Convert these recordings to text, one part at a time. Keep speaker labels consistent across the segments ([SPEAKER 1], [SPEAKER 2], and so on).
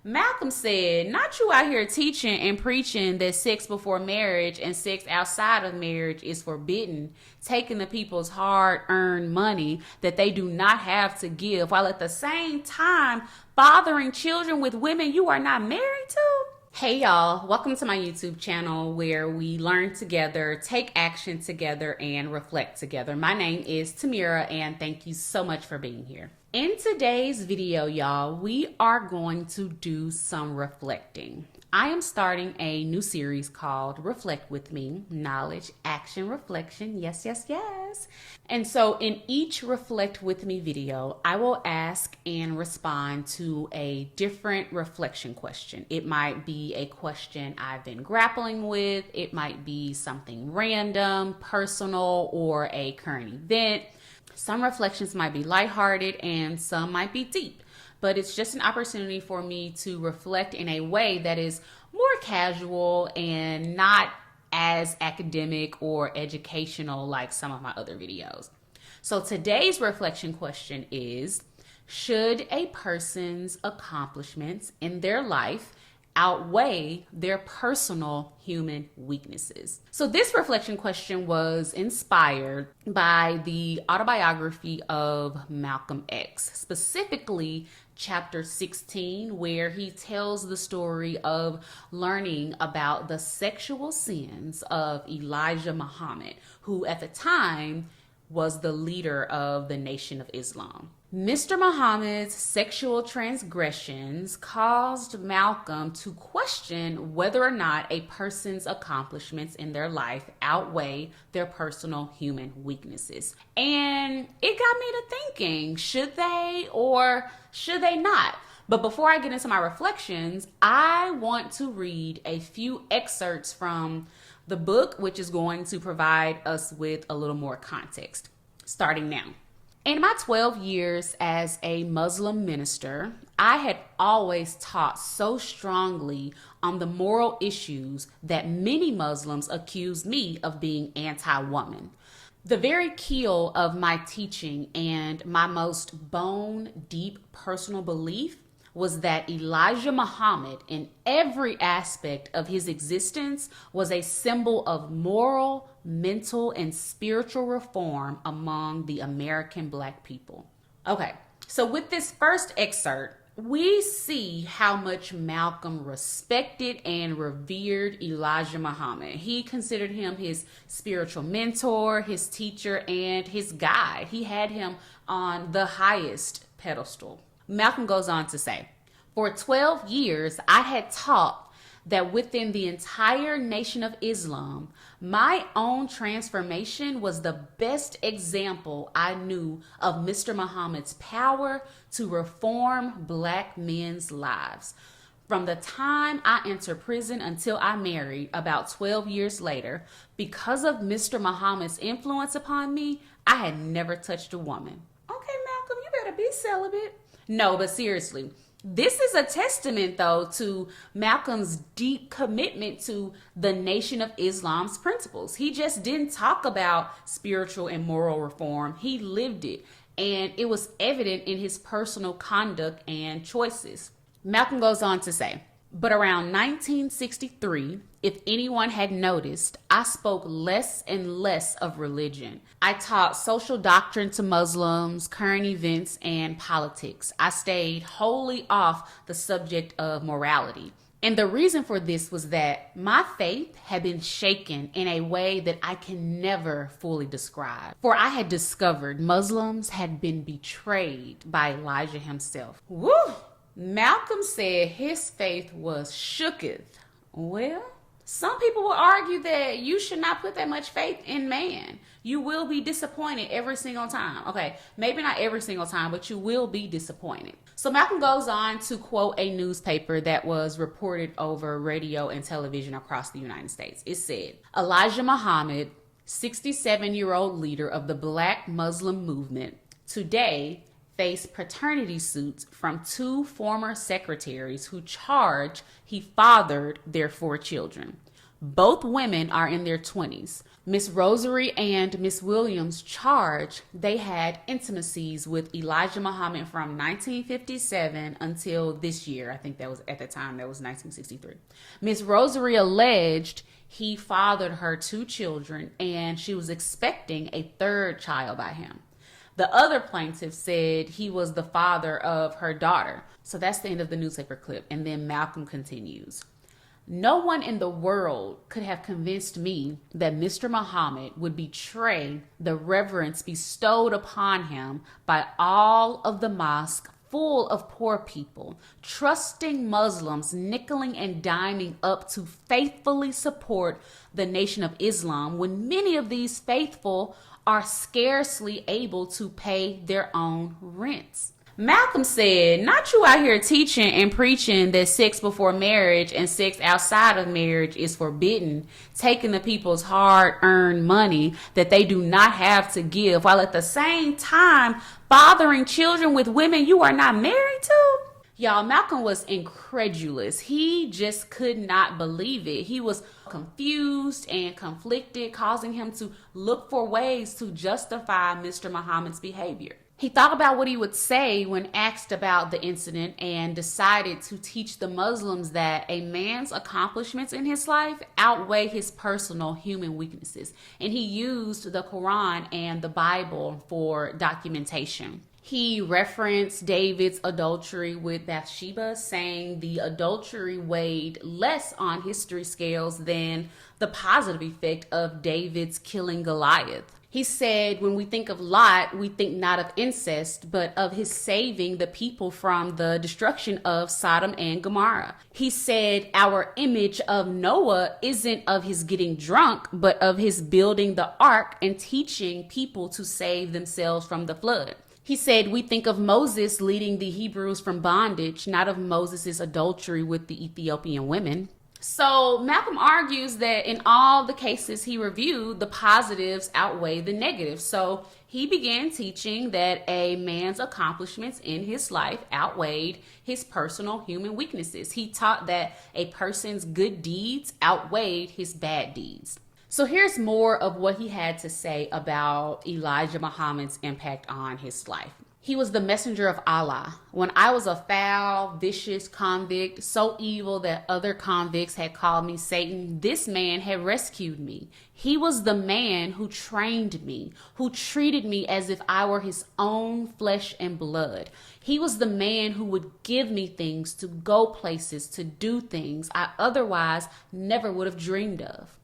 [SPEAKER 1] Malcolm said, not you out here teaching and preaching that sex before marriage and sex outside of marriage is forbidden, taking the people's hard-earned money that they do not have to give, while at the same time fathering children with women you are not married to? Hey y'all, welcome to my YouTube channel where we learn together, take action together, and reflect together. My name is Tamira and thank you so much for being here. In today's video, y'all, we are going to do some reflecting. I am starting a new series called Reflect With Me, Knowledge, Action, Reflection. Yes, yes, yes. And so in each Reflect With Me video, I will ask and respond to a different reflection question. It might be a question I've been grappling with. It might be something random, personal, or a current event. Some reflections might be lighthearted and some might be deep, but it's just an opportunity for me to reflect in a way that is more casual and not as academic or educational like some of my other videos. So today's reflection question is, should a person's accomplishments in their life outweigh their personal human weaknesses? So this reflection question was inspired by the autobiography of Malcolm X, specifically chapter 16, where he tells the story of learning about the sexual sins of Elijah Muhammad, who at the time was the leader of the Nation of Islam. Mr. Muhammad's sexual transgressions caused Malcolm to question whether or not a person's accomplishments in their life outweigh their personal human weaknesses. And it got me to thinking, should they or should they not? But before I get into my reflections, I want to read a few excerpts from the book, which is going to provide us with a little more context. Starting now. In my 12 years as a Muslim minister, I had always taught so strongly on the moral issues that many Muslims accused me of being anti-woman. The very keel of my teaching and my most bone-deep personal belief was that Elijah Muhammad, in every aspect of his existence, was a symbol of moral, mental, and spiritual reform among the American Black people. Okay, so with this first excerpt, we see how much Malcolm respected and revered Elijah Muhammad. He considered him his spiritual mentor, his teacher, and his guide. He had him on the highest pedestal. Malcolm goes on to say, for 12 years, I had taught that within the entire Nation of Islam, my own transformation was the best example I knew of Mr. Muhammad's power to reform Black men's lives. From the time I entered prison until I married about 12 years later, because of Mr. Muhammad's influence upon me, I had never touched a woman. Okay, Malcolm, you better be celibate. No, but seriously, this is a testament, though, to Malcolm's deep commitment to the Nation of Islam's principles. He just didn't talk about spiritual and moral reform. He lived it, and it was evident in his personal conduct and choices. Malcolm goes on to say, but around 1963, if anyone had noticed, I spoke less and less of religion. I taught social doctrine to Muslims, current events, and politics. I stayed wholly off the subject of morality. And the reason for this was that my faith had been shaken in a way that I can never fully describe. For I had discovered Muslims had been betrayed by Elijah himself. Woo! Malcolm said his faith was shooketh. Well, some people will argue that you should not put that much faith in man. You will be disappointed every single time. Okay, maybe not every single time, but you will be disappointed. So Malcolm goes on to quote a newspaper that was reported over radio and television across the United States. It said, Elijah Muhammad, 67-year-old leader of the Black Muslim movement, today faced paternity suits from two former secretaries who charge he fathered their 4 children. Both women are in their 20s. Miss Rosary and Miss Williams charged they had intimacies with Elijah Muhammad from 1957 until this year. I think that was at the time, that was 1963. Miss Rosary alleged he fathered her 2 children and she was expecting a 3rd child by him. The other plaintiff said he was the father of her daughter. So that's the end of the newspaper clip. And then Malcolm continues. No one in the world could have convinced me that Mr. Muhammad would betray the reverence bestowed upon him by all of the mosque full of poor people, trusting Muslims nickeling and diming up to faithfully support the Nation of Islam when many of these faithful are scarcely able to pay their own rents. Malcolm said, not you out here teaching and preaching that sex before marriage and sex outside of marriage is forbidden, taking the people's hard-earned money that they do not have to give, while at the same time fathering children with women you are not married to? Y'all, Malcolm was incredulous. He just could not believe it. He was confused and conflicted, causing him to look for ways to justify Mr. Muhammad's behavior. He thought about what he would say when asked about the incident and decided to teach the Muslims that a man's accomplishments in his life outweigh his personal human weaknesses. And he used the Quran and the Bible for documentation. He referenced David's adultery with Bathsheba, saying the adultery weighed less on history scales than the positive effect of David's killing Goliath. He said, when we think of Lot, we think not of incest, but of his saving the people from the destruction of Sodom and Gomorrah. He said, our image of Noah isn't of his getting drunk, but of his building the ark and teaching people to save themselves from the flood. He said, we think of Moses leading the Hebrews from bondage, not of Moses' adultery with the Ethiopian women. So Malcolm argues that in all the cases he reviewed, the positives outweigh the negatives. So he began teaching that a man's accomplishments in his life outweighed his personal human weaknesses. He taught that a person's good deeds outweighed his bad deeds. So here's more of what he had to say about Elijah Muhammad's impact on his life. He was the messenger of Allah. When I was a foul, vicious convict, so evil that other convicts had called me Satan, this man had rescued me. He was the man who trained me, who treated me as if I were his own flesh and blood. He was the man who would give me things to go places, to do things I otherwise never would have dreamed of.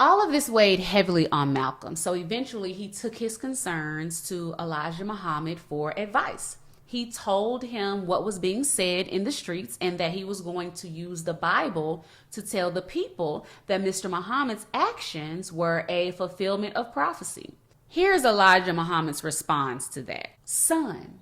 [SPEAKER 1] All of this weighed heavily on Malcolm, so eventually he took his concerns to Elijah Muhammad for advice. He told him what was being said in the streets and that he was going to use the Bible to tell the people that Mr. Muhammad's actions were a fulfillment of prophecy. Here's Elijah Muhammad's response to that. Son,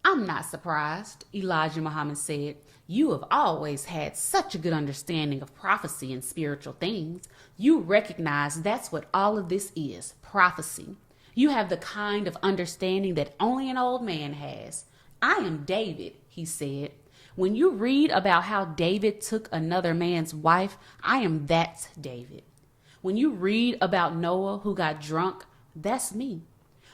[SPEAKER 1] I'm not surprised, Elijah Muhammad said. You have always had such a good understanding of prophecy and spiritual things. You recognize that's what all of this is, prophecy. You have the kind of understanding that only an old man has. I am David, he said. When you read about how David took another man's wife, I am that David. When you read about Noah who got drunk, that's me.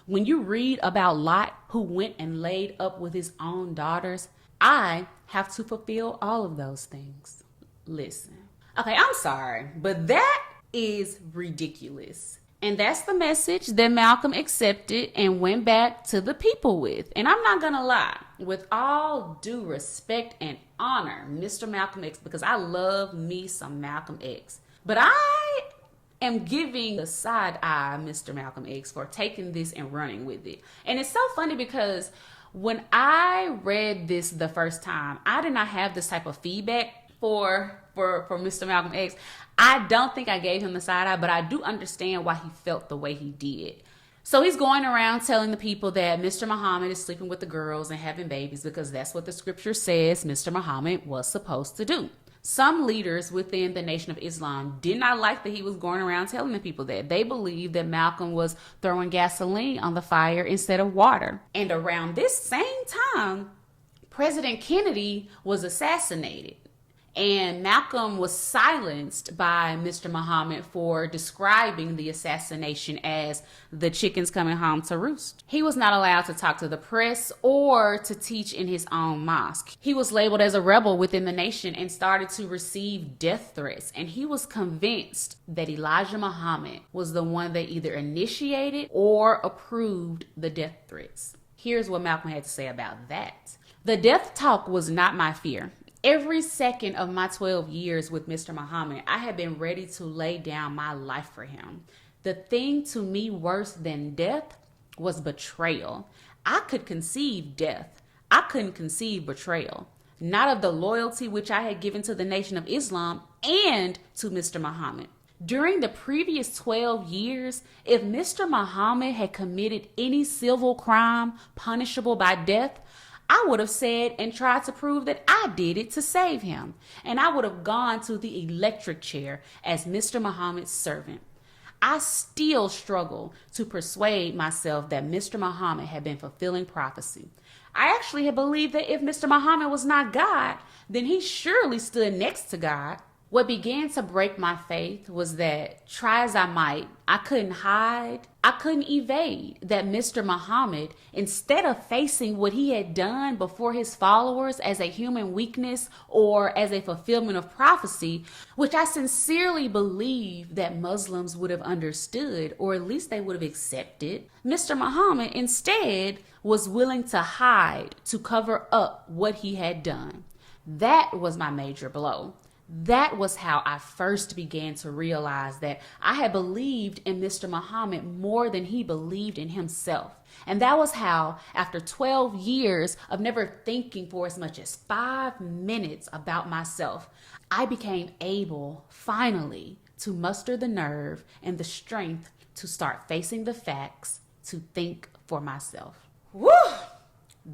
[SPEAKER 1] When you read about Lot who went and laid up with his own daughters, I have to fulfill all of those things. Listen. Okay, I'm sorry, but that is ridiculous. And that's the message that Malcolm accepted and went back to the people with. And I'm not gonna lie, with all due respect and honor, Mr. Malcolm X, because I love me some Malcolm X. But I am giving the side eye Mr. Malcolm X for taking this and running with it. And it's so funny because when I read this the first time, I did not have this type of feedback for Mr. Malcolm X. I don't think I gave him the side eye, but I do understand why he felt the way he did. So he's going around telling the people that Mr. Muhammad is sleeping with the girls and having babies because that's what the scripture says Mr. Muhammad was supposed to do. Some leaders within the Nation of Islam did not like that he was going around telling the people that. They believed that Malcolm was throwing gasoline on the fire instead of water. And around this same time, President Kennedy was assassinated. And Malcolm was silenced by Mr. Muhammad for describing the assassination as the chickens coming home to roost. He was not allowed to talk to the press or to teach in his own mosque. He was labeled as a rebel within the nation and started to receive death threats. And he was convinced that Elijah Muhammad was the one that either initiated or approved the death threats. Here's what Malcolm had to say about that. The death talk was not my fear. Every second of my 12 years with Mr. Muhammad, I had been ready to lay down my life for him. The thing to me worse than death was betrayal. I could conceive death. I couldn't conceive betrayal. Not of the loyalty which I had given to the Nation of Islam and to Mr. Muhammad. During the previous 12 years, if Mr. Muhammad had committed any civil crime punishable by death, I would have said and tried to prove that I did it to save him. And I would have gone to the electric chair as Mr. Muhammad's servant. I still struggle to persuade myself that Mr. Muhammad had been fulfilling prophecy. I actually had believed that if Mr. Muhammad was not God, then he surely stood next to God. What began to break my faith was that, try as I might, I couldn't hide, I couldn't evade that Mr. Muhammad, instead of facing what he had done before his followers as a human weakness or as a fulfillment of prophecy, which I sincerely believe that Muslims would have understood, or at least they would have accepted, Mr. Muhammad instead was willing to hide to cover up what he had done. That was my major blow. That was how I first began to realize that I had believed in Mr. Muhammad more than he believed in himself. And that was how, after 12 years of never thinking for as much as 5 minutes about myself, I became able, finally, to muster the nerve and the strength to start facing the facts, to think for myself. Woo!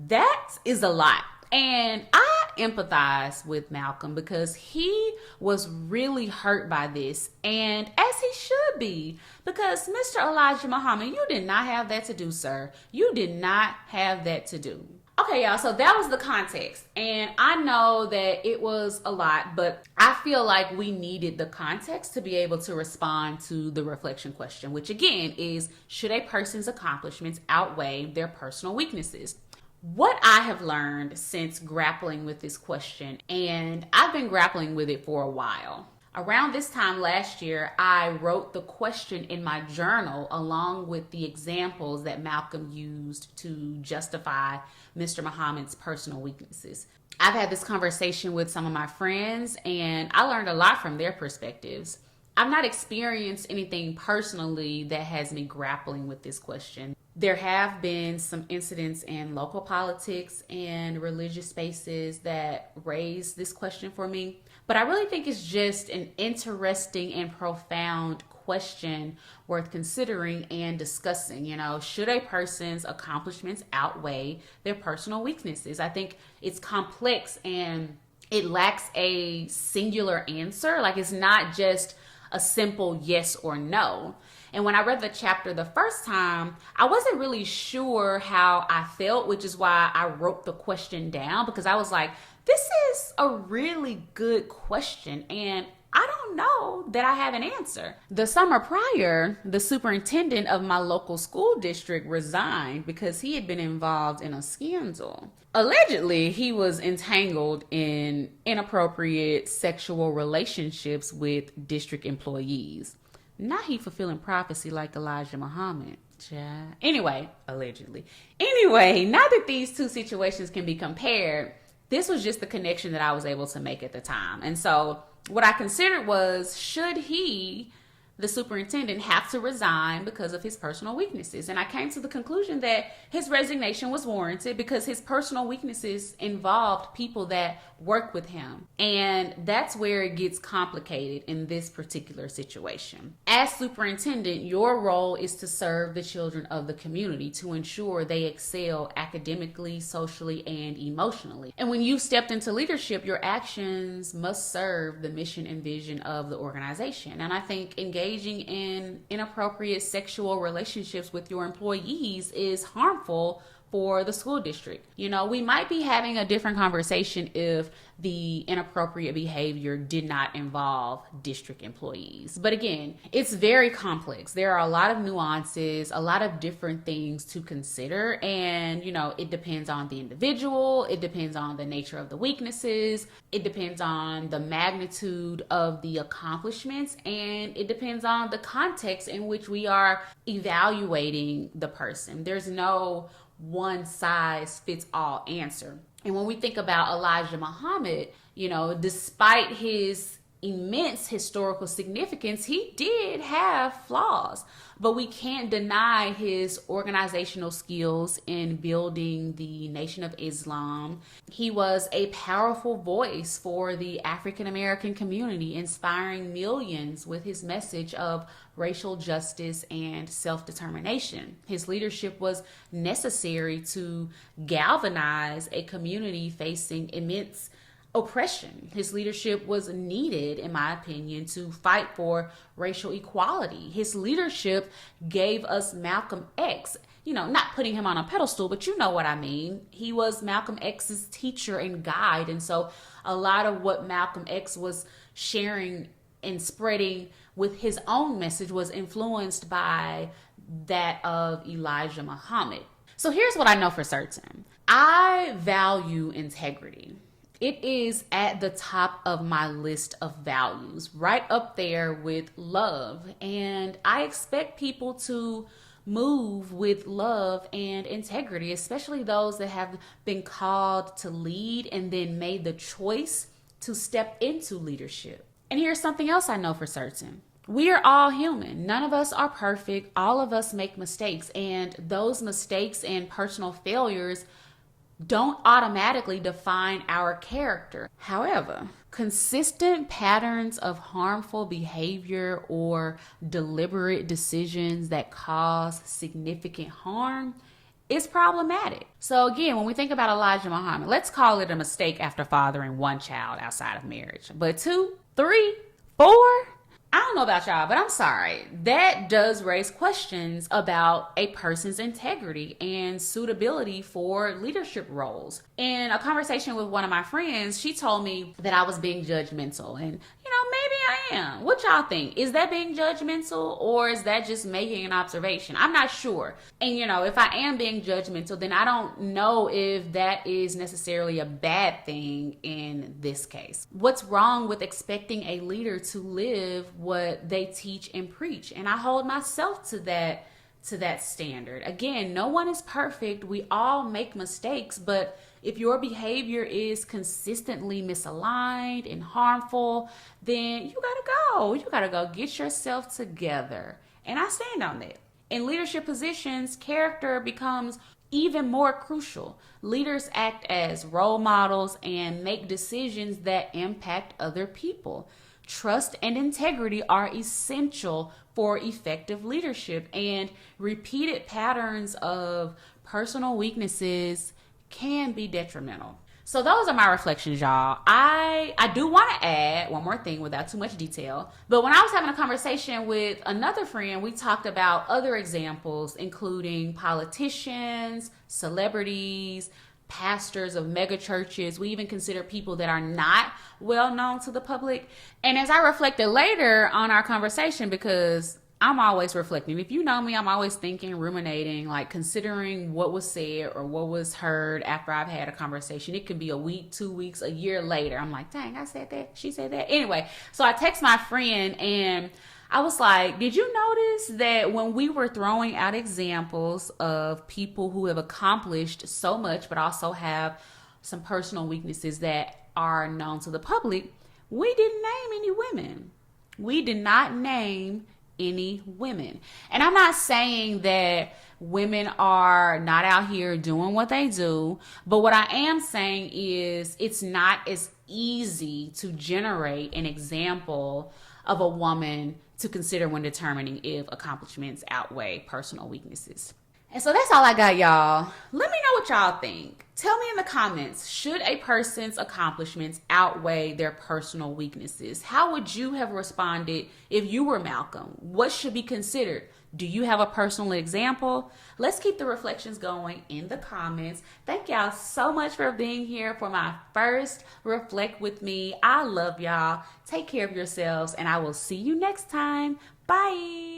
[SPEAKER 1] That is a lot. And I empathize with Malcolm because he was really hurt by this, and as he should be, because Mr. Elijah Muhammad, you did not have that to do, sir. You did not have that to do. Okay, y'all, so that was the context, and I know that it was a lot, but I feel like we needed the context to be able to respond to the reflection question, which again is, should a person's accomplishments outweigh their personal weaknesses? What I have learned since grappling with this question, and I've been grappling with it for a while. Around this time last year, I wrote the question in my journal along with the examples that Malcolm used to justify Mr. Muhammad's personal weaknesses. I've had this conversation with some of my friends, and I learned a lot from their perspectives. I've not experienced anything personally that has me grappling with this question. There have been some incidents in local politics and religious spaces that raise this question for me, but I really think it's just an interesting and profound question worth considering and discussing. You know, should a person's accomplishments outweigh their personal weaknesses? I think it's complex and it lacks a singular answer. Like, it's not just a simple yes or no. And when I read the chapter the first time, I wasn't really sure how I felt, which is why I wrote the question down, because I was like, this is a really good question, and I don't know that I have an answer. The summer prior, the superintendent of my local school district resigned because he had been involved in a scandal. Allegedly, he was entangled in inappropriate sexual relationships with district employees. Not he fulfilling prophecy like Elijah Muhammad. Anyway, allegedly. Anyway, now that these two situations can be compared, this was just the connection that I was able to make at the time. And so what I considered was, should he, the superintendent, have to resign because of his personal weaknesses? And I came to the conclusion that his resignation was warranted because his personal weaknesses involved people that work with him. And that's where it gets complicated in this particular situation. As superintendent, your role is to serve the children of the community, to ensure they excel academically, socially, and emotionally. And when you stepped into leadership, your actions must serve the mission and vision of the organization. And I think engaging in inappropriate sexual relationships with your employees is harmful for the school district. You know, we might be having a different conversation if the inappropriate behavior did not involve district employees. But again, it's very complex. There are a lot of nuances, a lot of different things to consider. And, you know, it depends on the individual. It depends on the nature of the weaknesses. It depends on the magnitude of the accomplishments. And it depends on the context in which we are evaluating the person. There's no one size fits all answer. And when we think about Elijah Muhammad, you know, despite his immense historical significance, he did have flaws, but we can't deny his organizational skills in building the Nation of Islam. He was a powerful voice for the African American community, inspiring millions with his message of racial justice and self-determination. His leadership was necessary to galvanize a community facing immense oppression. His leadership was needed, in my opinion, to fight for racial equality. His leadership gave us Malcolm X. You know, not putting him on a pedestal, but you know what I mean. He was Malcolm X's teacher and guide. And so a lot of what Malcolm X was sharing and spreading with his own message was influenced by that of Elijah Muhammad. So here's what I know for certain. I value integrity. It is at the top of my list of values, right up there with love. And I expect people to move with love and integrity, especially those that have been called to lead and then made the choice to step into leadership. And here's something else I know for certain. We are all human. None of us are perfect. All of us make mistakes. And those mistakes and personal failures don't automatically define our character. However, consistent patterns of harmful behavior or deliberate decisions that cause significant harm is problematic. So again, when we think about Elijah Muhammad, let's call it a mistake after fathering one child outside of marriage. But 2, 3, 4, I don't know about y'all, but I'm sorry. That does raise questions about a person's integrity and suitability for leadership roles. In a conversation with one of my friends, she told me that I was being judgmental. And, you know, maybe I am. What y'all think? Is that being judgmental or is that just making an observation? I'm not sure. And, you know, if I am being judgmental, then I don't know if that is necessarily a bad thing in this case. What's wrong with expecting a leader to live what they teach and preach? And I hold myself to that standard. Again, no one is perfect. We all make mistakes, but if your behavior is consistently misaligned and harmful, then you gotta go get yourself together. And I stand on that. In leadership positions, character becomes even more crucial. Leaders act as role models and make decisions that impact other people. Trust and integrity are essential for effective leadership, and repeated patterns of personal weaknesses can be detrimental. So those are my reflections, y'all. I do want to add one more thing without too much detail. But when I was having a conversation with another friend, we talked about other examples, including politicians, celebrities, pastors of mega churches. We even consider people that are not well known to the public. And as I reflected later on our conversation, because I'm always reflecting. If you know me, I'm always thinking, ruminating, like considering what was said or what was heard after I've had a conversation. It could be a week, 2 weeks, a year later. I'm like, dang, I said that. She said that. Anyway, so I text my friend and I was like, did you notice that when we were throwing out examples of people who have accomplished so much, but also have some personal weaknesses that are known to the public, we didn't name any women. We did not name any women. And I'm not saying that women are not out here doing what they do, but what I am saying is it's not as easy to generate an example of a woman to consider when determining if accomplishments outweigh personal weaknesses. And so that's all I got, y'all. Let me know what y'all think. Tell me in the comments, should a person's accomplishments outweigh their personal weaknesses? How would you have responded if you were Malcolm? What should be considered? Do you have a personal example? Let's keep the reflections going in the comments. Thank y'all so much for being here for my first Reflect with Me. I love y'all. Take care of yourselves, and I will see you next time. Bye.